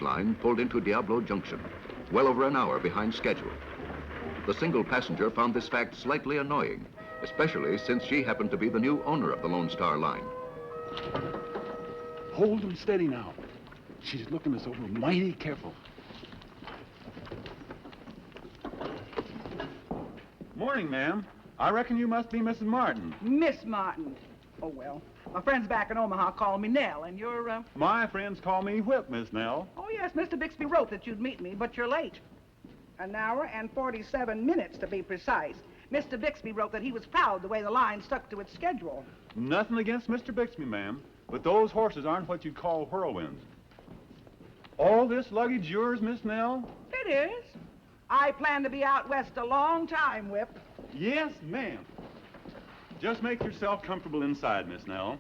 express line pulled into Diablo Junction, well over an hour behind schedule. The single passenger found this fact slightly annoying, especially since she happened to be the new owner of the Lone Star Line. Hold them steady now. She's looking us over mighty careful. Morning, ma'am. I reckon you must be Mrs. Martin. Miss Martin. Oh, well. My friends back in Omaha call me Nell, and you're, My friends call me Whip, Miss Nell. Oh, yes, Mr. Bixby wrote that you'd meet me, but you're late. An hour and 47 minutes, to be precise. Mr. Bixby wrote that he was proud the way the line stuck to its schedule. Nothing against Mr. Bixby, ma'am, but those horses aren't what you'd call whirlwinds. All this luggage yours, Miss Nell? It is. I plan to be out west a long time, Whip. Yes, ma'am. Just make yourself comfortable inside, Miss Nell.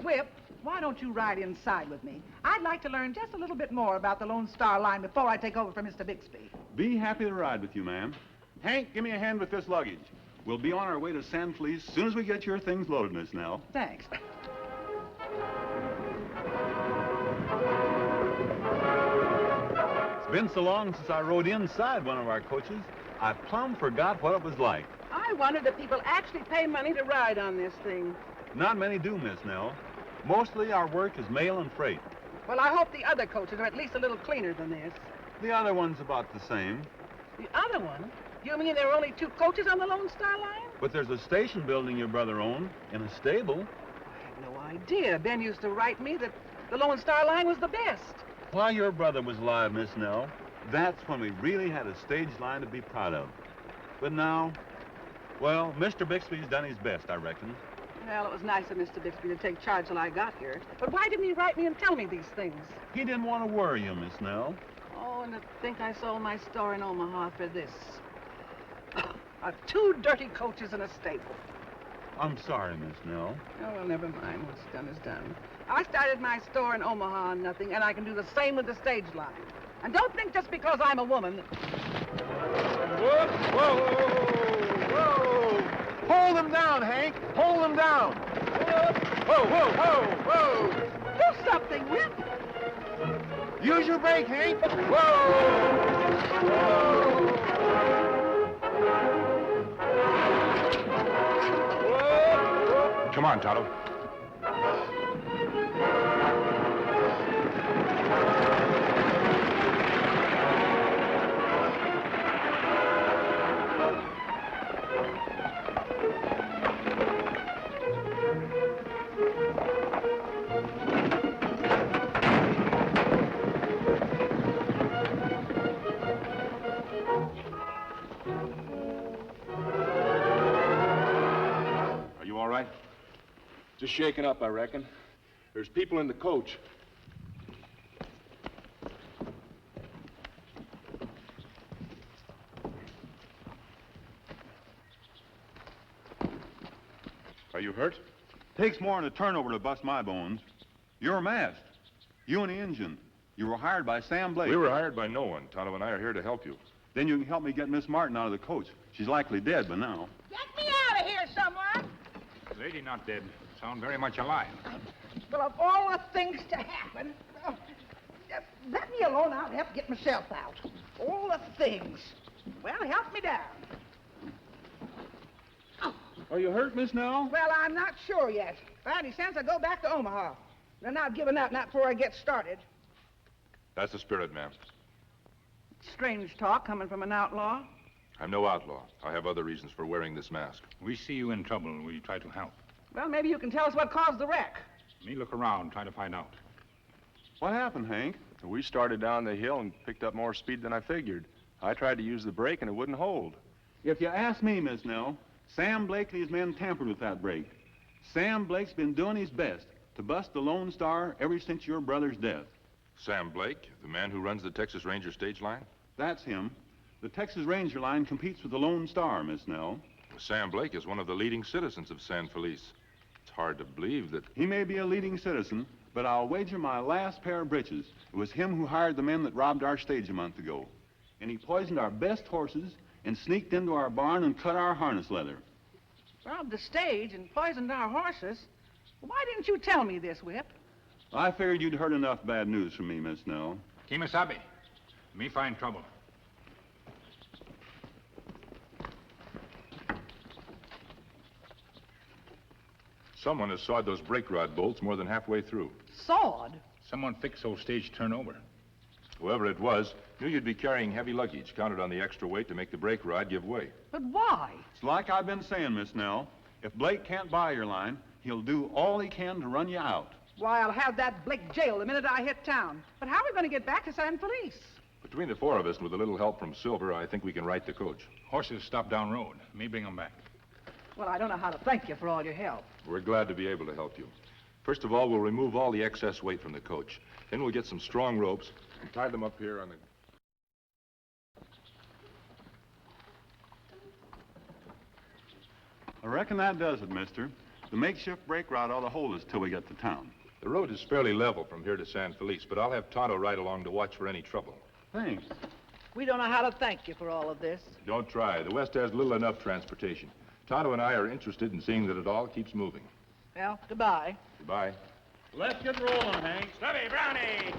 Whip, why don't you ride inside with me? I'd like to learn just a little bit more about the Lone Star Line before I take over for Mr. Bixby. Be happy to ride with you, ma'am. Hank, give me a hand with this luggage. We'll be on our way to San Felice as soon as we get your things loaded, Miss Nell. Thanks. It's been so long since I rode inside one of our coaches, I plumb forgot what it was like. I wondered if people actually pay money to ride on this thing. Not many do, Miss Nell. Mostly our work is mail and freight. Well, I hope the other coaches are at least a little cleaner than this. The other one's about the same. The other one? You mean there are only 2 coaches on the Lone Star Line? But there's a station building your brother owned and a stable. I had no idea. Ben used to write me that the Lone Star Line was the best. While your brother was alive, Miss Nell, that's when we really had a stage line to be proud of. But now, well, Mr. Bixby's done his best, I reckon. Well, it was nice of Mr. Bixby to take charge till I got here. But why didn't he write me and tell me these things? He didn't want to worry you, Miss Nell. Oh, and to think I sold my store in Omaha for this. 2 dirty coaches and a stable. I'm sorry, Miss Nell. Oh, well, never mind. What's done is done. I started my store in Omaha on nothing, and I can do the same with the stage line. And don't think just because I'm a woman... Whoa, whoa, whoa! Hold them down, Hank! Hold them down! Whoa, whoa, whoa, whoa! Do something, Whip! Use your brake, Hank! Whoa! Whoa! Come on, Tonto. Just shaken up, I reckon. There's people in the coach. Are you hurt? Takes more than a turnover to bust my bones. You're masked. You and the engine. You were hired by Sam Blake. We were hired by no one. Tonto and I are here to help you. Then you can help me get Miss Martin out of the coach. She's likely dead by now. Get me out of here, someone! Lady not dead. Sound very much alive. Well, of all the things to happen, let me alone. I'll help get myself out. All the things. Well, help me down. Are you hurt, Miss Nell? Well, I'm not sure yet. If I had any sense, I'd go back to Omaha. They're not giving up, not before I get started. That's the spirit, ma'am. Strange talk coming from an outlaw. I'm no outlaw. I have other reasons for wearing this mask. We see you in trouble. We try to help. Well, maybe you can tell us what caused the wreck. Me look around, try to find out. What happened, Hank? We started down the hill and picked up more speed than I figured. I tried to use the brake and it wouldn't hold. If you ask me, Miss Nell, Sam Blake and his men tampered with that brake. Sam Blake's been doing his best to bust the Lone Star ever since your brother's death. Sam Blake, the man who runs the Texas Ranger stage line? That's him. The Texas Ranger line competes with the Lone Star, Miss Nell. Sam Blake is one of the leading citizens of San Felice. It's hard to believe that... He may be a leading citizen, but I'll wager my last pair of breeches it was him who hired the men that robbed our stage a month ago. And he poisoned our best horses and sneaked into our barn and cut our harness leather. Robbed the stage and poisoned our horses? Why didn't you tell me this, Whip? I figured you'd heard enough bad news from me, Miss Nell. Kimasabi, me find trouble. Someone has sawed those brake rod bolts more than halfway through. Sawed? Someone fixed those stage turnover. Whoever it was knew you'd be carrying heavy luggage, counted on the extra weight to make the brake rod give way. But why? It's like I've been saying, Miss Nell. If Blake can't buy your line, he'll do all he can to run you out. Why, I'll have that Blake jailed the minute I hit town. But how are we going to get back to San Felice? Between the four of us and with a little help from Silver, I think we can right the coach. Horses stop down road. Me bring them back. Well, I don't know how to thank you for all your help. We're glad to be able to help you. First of all, we'll remove all the excess weight from the coach. Then we'll get some strong ropes and tie them up here on the... I reckon that does it, mister. The makeshift brake rod ought to hold us till we get to town. The road is fairly level from here to San Felice, but I'll have Tonto ride along to watch for any trouble. Thanks. We don't know how to thank you for all of this. Don't try. The West has little enough transportation. Tonto and I are interested in seeing that it all keeps moving. Well, goodbye. Goodbye. Let's get rolling, Hank. Stubby, Brownie!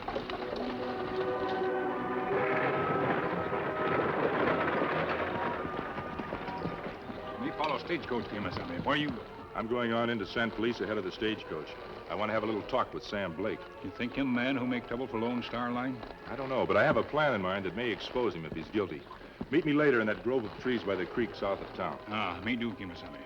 Me follow stagecoach, Kimasabi. Where you go? I'm going on into San Felice ahead of the stagecoach. I want to have a little talk with Sam Blake. You think him man who make trouble for Lone Star Line? I don't know, but I have a plan in mind that may expose him if he's guilty. Meet me later in that grove of trees by the creek south of town. Ah, me do, Kimasabi.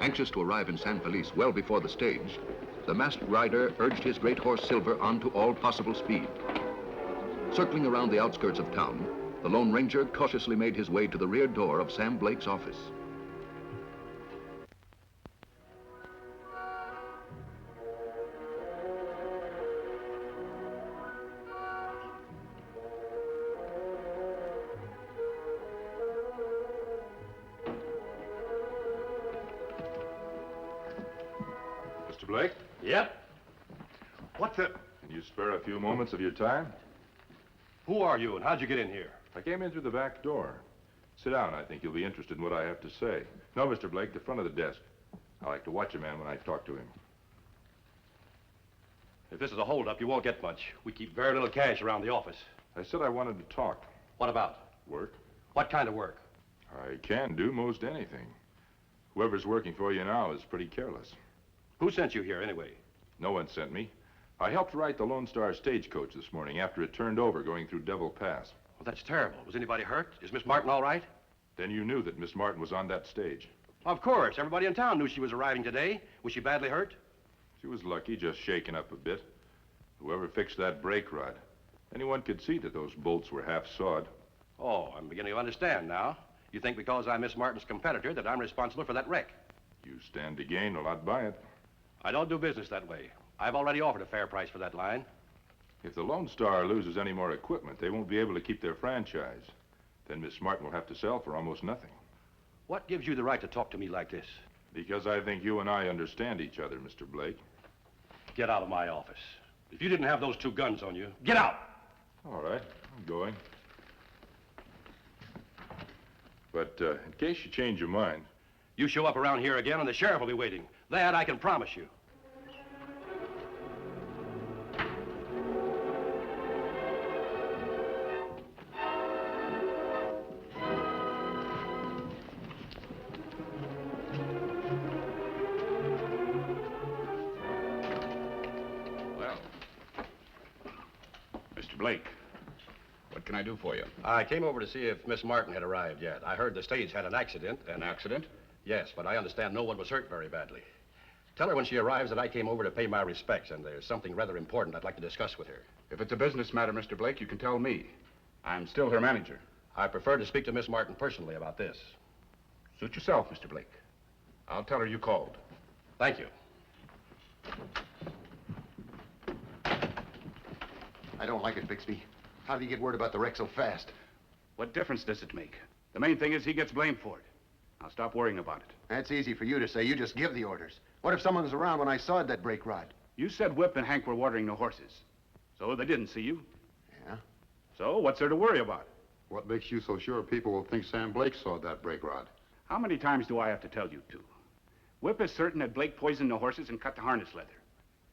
Anxious to arrive in San Felice well before the stage, the masked rider urged his great horse Silver on to all possible speed. Circling around the outskirts of town, the Lone Ranger cautiously made his way to the rear door of Sam Blake's office. Mr. Blake, Yep. What the... can you spare a few moments of your time? Who are you and how'd you get in here? I came in through the back door. Sit down. I think you'll be interested in what I have to say. No, Mr. Blake, the front of the desk. I like to watch a man when I talk to him. If this is a holdup, you won't get much. We keep very little cash around the office. I said I wanted to talk. What about? Work? What kind of work? I can do most anything. Whoever's working for you now is pretty careless. Who sent you here, anyway? No one sent me. I helped right the Lone Star stagecoach this morning after it turned over going through Devil Pass. Well, that's terrible. Was anybody hurt? Is Miss Martin all right? Then you knew that Miss Martin was on that stage. Of course. Everybody in town knew she was arriving today. Was she badly hurt? She was lucky, just shaken up a bit. Whoever fixed that brake rod, anyone could see that those bolts were half sawed. Oh, I'm beginning to understand now. You think because I'm Miss Martin's competitor that I'm responsible for that wreck? You stand to gain a lot by it. I don't do business that way. I've already offered a fair price for that line. If the Lone Star loses any more equipment, they won't be able to keep their franchise. Then Miss Martin will have to sell for almost nothing. What gives you the right to talk to me like this? Because I think you and I understand each other, Mr. Blake. Get out of my office. If you didn't have those two guns on you, get out! All right, I'm going. But in case you change your mind... You show up around here again and the sheriff will be waiting. That I can promise you. Blake, what can I do for you? I came over to see if Miss Martin had arrived yet. I heard the stage had an accident and... An accident? Yes, but I understand no one was hurt very badly. Tell her when she arrives that I came over to pay my respects and there's something rather important I'd like to discuss with her. If it's a business matter, Mr. Blake, you can tell me. I'm still her manager. I prefer to speak to Miss Martin personally about this. Suit yourself, Mr. Blake. I'll tell her you called. Thank you. I don't like it, Bixby. How did he get word about the wreck so fast? What difference does it make? The main thing is he gets blamed for it. I'll stop worrying about it. That's easy for you to say. You just give the orders. What if someone was around when I sawed that brake rod? You said Whip and Hank were watering the horses. So they didn't see you. Yeah? So what's there to worry about? What makes you so sure people will think Sam Blake sawed that brake rod? How many times do I have to tell you to? Whip is certain that Blake poisoned the horses and cut the harness leather.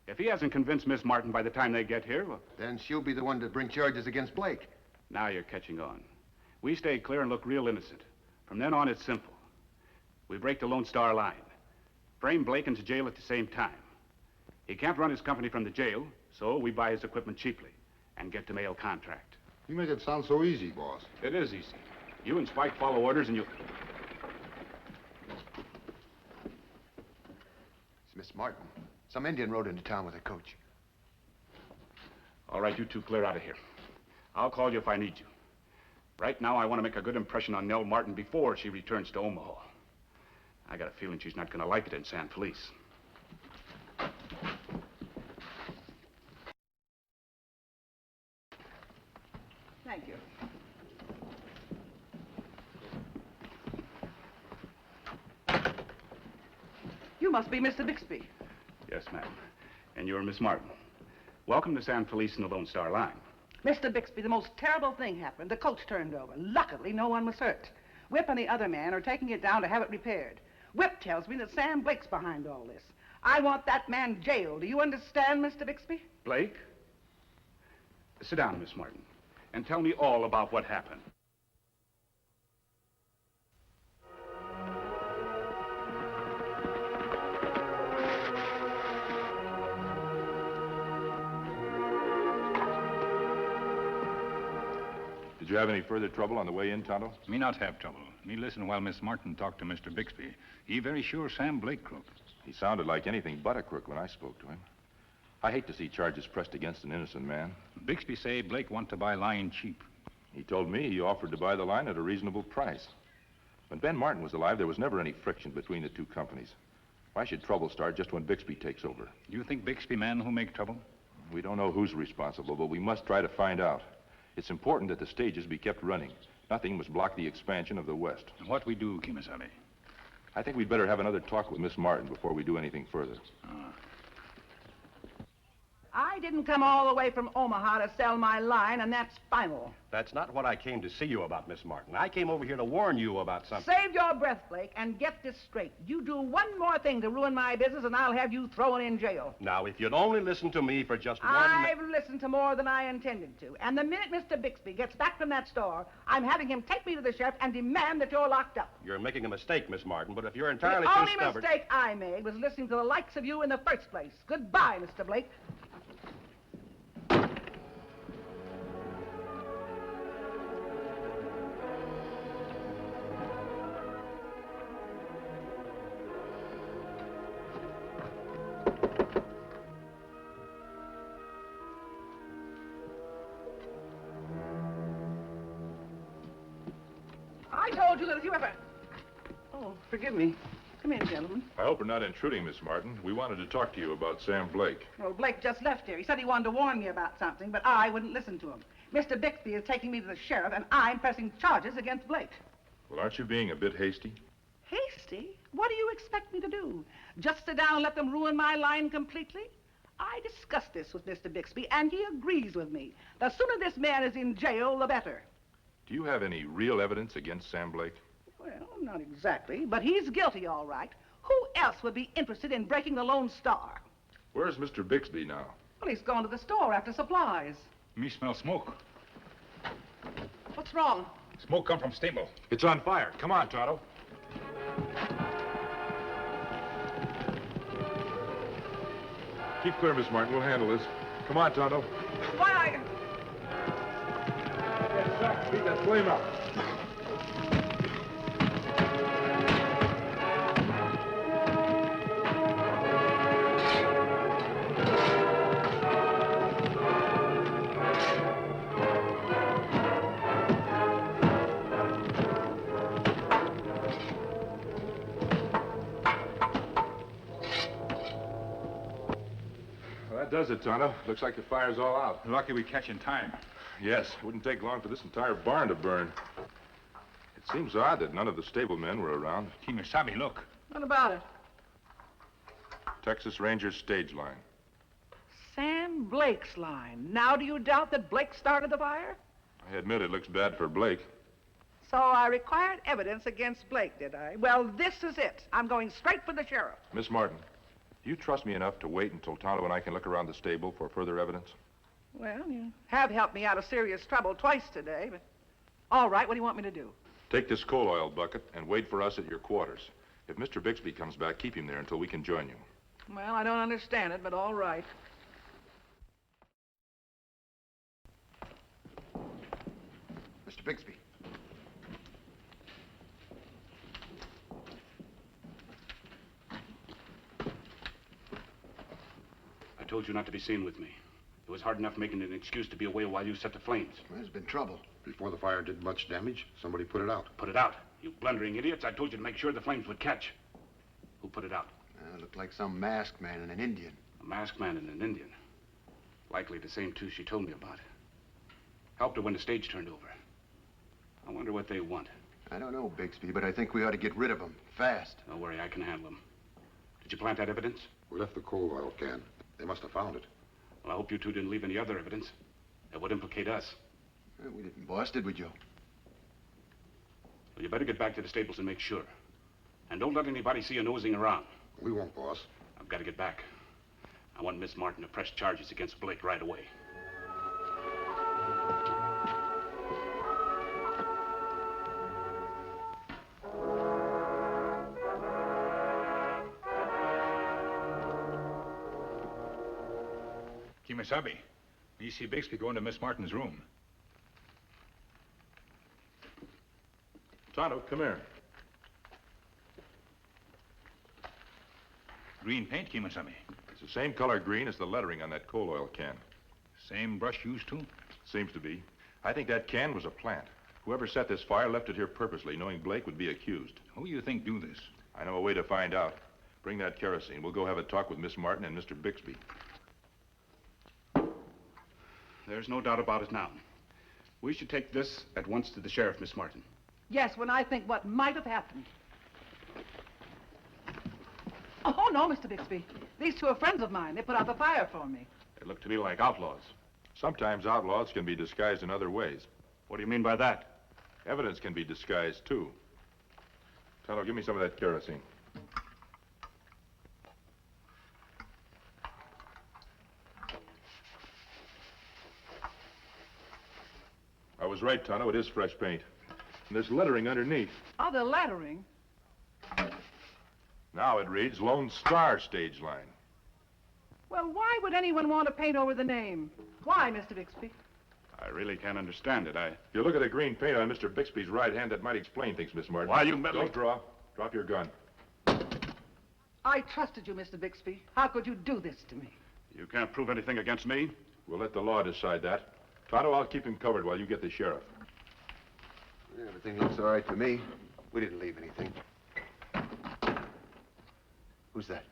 If he hasn't convinced Miss Martin by the time they get here, well... Then she'll be the one to bring charges against Blake. Now you're catching on. We stay clear and look real innocent. From then on, it's simple. We break the Lone Star line. Frame Blake into jail at the same time. He can't run his company from the jail, so we buy his equipment cheaply and get the mail contract. You make it sound so easy, boss. It is easy. You and Spike follow orders and you... It's Miss Martin. Some Indian rode into town with a coach. All right, you two clear out of here. I'll call you if I need you. Right now, I want to make a good impression on Nell Martin before she returns to Omaha. I got a feeling she's not going to like it in San Felice. Thank you. You must be Mr. Bixby. Yes, ma'am. And you're Miss Martin. Welcome to San Felice and the Lone Star Line. Mr. Bixby, the most terrible thing happened. The coach turned over. Luckily, no one was hurt. Whip and the other man are taking it down to have it repaired. Whip tells me that Sam Blake's behind all this. I want that man jailed. Do you understand, Mr. Bixby? Blake? Sit down, Miss Martin, and tell me all about what happened. Did you have any further trouble on the way in, Tonto? Me not have trouble. Me listen while Miss Martin talk to Mr. Bixby. He very sure Sam Blake crook. He sounded like anything but a crook when I spoke to him. I hate to see charges pressed against an innocent man. Bixby say Blake want to buy line cheap. He told me he offered to buy the line at a reasonable price. When Ben Martin was alive, there was never any friction between the two companies. Why should trouble start just when Bixby takes over? You think Bixby man who make trouble? We don't know who's responsible, but we must try to find out. It's important that the stages be kept running. Nothing must block the expansion of the West. What we do, Kimasabi? I think we'd better have another talk with Miss Martin before we do anything further. I didn't come all the way from Omaha to sell my line, and that's final. That's not what I came to see you about, Miss Martin. I came over here to warn you about something. Save your breath, Blake, and get this straight. You do one more thing to ruin my business, and I'll have you thrown in jail. Now, if you'd only listen to me for just one I've listened to more than I intended to. And the minute Mr. Bixby gets back from that store, I'm having him take me to the sheriff and demand that you're locked up. You're making a mistake, Miss Martin, but if you're entirely the too only stubborn... mistake I made was listening to the likes of you in the first place. Goodbye, Mr. Blake. I told you that if you ever... Oh, forgive me. Come in, gentlemen. I hope we're not intruding, Miss Martin. We wanted to talk to you about Sam Blake. Well, Blake just left here. He said he wanted to warn me about something, but I wouldn't listen to him. Mr. Bixby is taking me to the sheriff, and I'm pressing charges against Blake. Well, aren't you being a bit hasty? Hasty? What do you expect me to do? Just sit down and let them ruin my line completely? I discussed this with Mr. Bixby, and he agrees with me. The sooner this man is in jail, the better. Do you have any real evidence against Sam Blake? Well, not exactly, but he's guilty, all right. Who else would be interested in breaking the Lone Star? Where's Mr. Bixby now? Well, he's gone to the store after supplies. Me smell smoke. What's wrong? Smoke come from stable. It's on fire. Come on, Tonto. Keep clear, Miss Martin. We'll handle this. Come on, Tonto. Why, Get back. Beat that flame out. That does it, Tonto. Looks like the fire's all out. Lucky we catch in time. Yes, it wouldn't take long for this entire barn to burn. It seems odd that none of the stablemen were around. Kimasabi, look. what about it? Texas Rangers stage line. Sam Blake's line. Now do you doubt that Blake started the fire? I admit it looks bad for Blake. So I required evidence against Blake, did I? Well, this is it. I'm going straight for the sheriff. Miss Martin, do you trust me enough to wait until Tonto and I can look around the stable for further evidence? Well, you have helped me out of serious trouble twice today, but... All right, what do you want me to do? Take this coal oil bucket and wait for us at your quarters. If Mr. Bixby comes back, keep him there until we can join you. Well, I don't understand it, but all right. Mr. Bixby. I told you not to be seen with me. It was hard enough making an excuse to be away while you set the flames. Well, there's been trouble. Before the fire did much damage, somebody put it out. Put it out. You blundering idiots. I told you to make sure the flames would catch. Who put it out? It looked like some masked man and an Indian. A masked man and an Indian. Likely the same two she told me about. Helped her when the stage turned over. I wonder what they want. I don't know, Bixby, but I think we ought to get rid of them. Fast. Don't worry, I can handle them. Did you plant that evidence? We left the coal oil can. They must have found it. Well, I hope you two didn't leave any other evidence that would implicate us. We didn't, boss, did we, Joe? Well, you better get back to the stables and make sure. And don't let anybody see you nosing around. We won't, boss. I've got to get back. I want Miss Martin to press charges against Blake right away. Kimasabi, you see Bixby go into Miss Martin's room. Tonto, come here. Green paint, Kimasabi. It's the same color green as the lettering on that coal oil can. Same brush used to? Seems to be. I think that can was a plant. Whoever set this fire left it here purposely, knowing Blake would be accused. Who do you think do this? I know a way to find out. Bring that kerosene. We'll go have a talk with Miss Martin and Mr. Bixby. There's no doubt about it now. We should take this at once to the sheriff, Miss Martin. Yes, when I think what might have happened. Oh, no, Mr. Bixby. These two are friends of mine. They put out the fire for me. They look to me like outlaws. Sometimes outlaws can be disguised in other ways. What do you mean by that? Evidence can be disguised, too. Tonto, give me some of that kerosene. I was right, Tonto. It is fresh paint. And there's lettering underneath. Oh, the lettering? Now it reads Lone Star Stage Line. Well, why would anyone want to paint over the name? Why, Mr. Bixby? I really can't understand it. If you look at the green paint on Mr. Bixby's right hand, that might explain things, Miss Martin. Why, you meddling... Don't draw. Drop your gun. I trusted you, Mr. Bixby. How could you do this to me? You can't prove anything against me? We'll let the law decide that. Tonto, I'll keep him covered while you get the sheriff. Everything looks all right to me. We didn't leave anything. Who's that?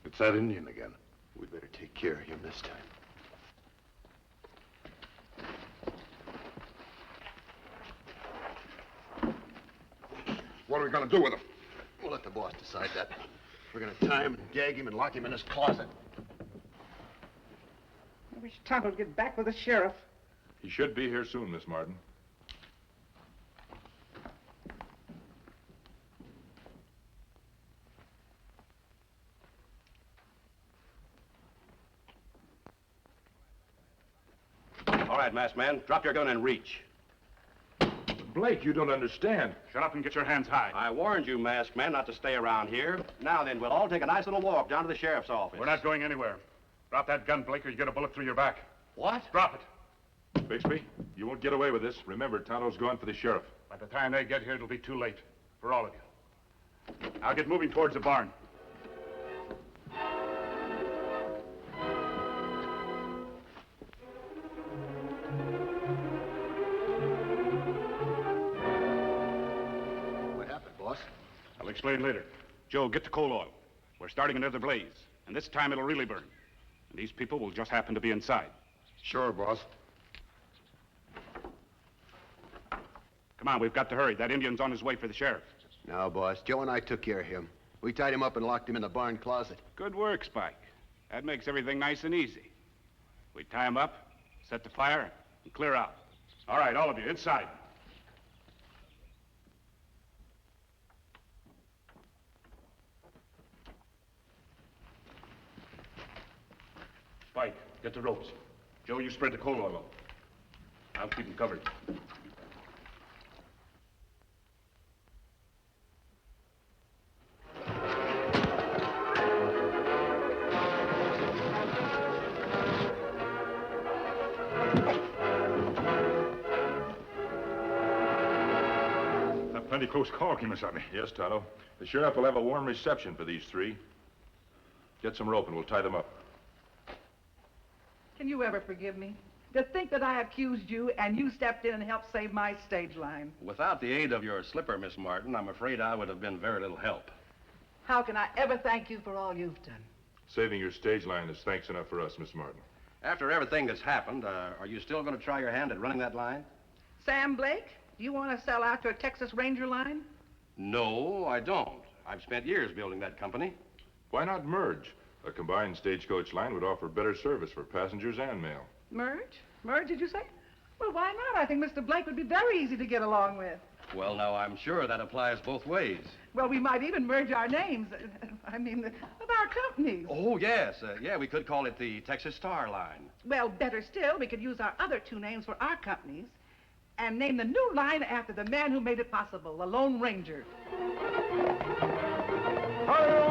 It's that Indian again. We'd better take care of him this time. What are we going to do with him? We'll let the boss decide that. We're going to tie him and gag him and lock him in his closet. I wish Tonto would get back with the sheriff. He should be here soon, Miss Martin. All right, masked man, drop your gun and reach. Blake, you don't understand. Shut up and get your hands high. I warned you, masked man, not to stay around here. Now then, we'll all take a nice little walk down to the sheriff's office. We're not going anywhere. Drop that gun, Blake, or you get a bullet through your back. What? Drop it. Bixby, you won't get away with this. Remember, Tonto's gone for the sheriff. By the time they get here, it'll be too late. For all of you. I'll get moving towards the barn. What happened, boss? I'll explain later. Joe, get the coal oil. We're starting another blaze, and this time it'll really burn. And these people will just happen to be inside. Sure, boss. Come on, we've got to hurry. That Indian's on his way for the sheriff. No, boss. Joe and I took care of him. We tied him up and locked him in the barn closet. Good work, Spike. That makes everything nice and easy. We tie him up, set the fire, and clear out. All right, all of you, inside. Get the ropes. Joe, you spread the coal oil. I'll keep them covered. Plenty close call, Kimasabi. Yes, Tonto. Sure enough, we'll have a warm reception for these three. Get some rope and we'll tie them up. Can you ever forgive me? To think that I accused you and you stepped in and helped save my stage line. Without the aid of your slipper, Miss Martin, I'm afraid I would have been very little help. How can I ever thank you for all you've done? Saving your stage line is thanks enough for us, Miss Martin. After everything that's happened, are you still going to try your hand at running that line? Sam Blake, do you want to sell out your Texas Ranger line? No, I don't. I've spent years building that company. Why not merge? A combined stagecoach line would offer better service for passengers and mail. Merge? Merge, did you say? Well, why not? I think Mr. Blake would be very easy to get along with. Well, now, I'm sure that applies both ways. Well, we might even merge our names. I mean, of our companies. Oh, yes. Yeah, we could call it the Texas Star Line. Well, better still, we could use our other two names for our companies and name the new line after the man who made it possible, the Lone Ranger. Hi-yo!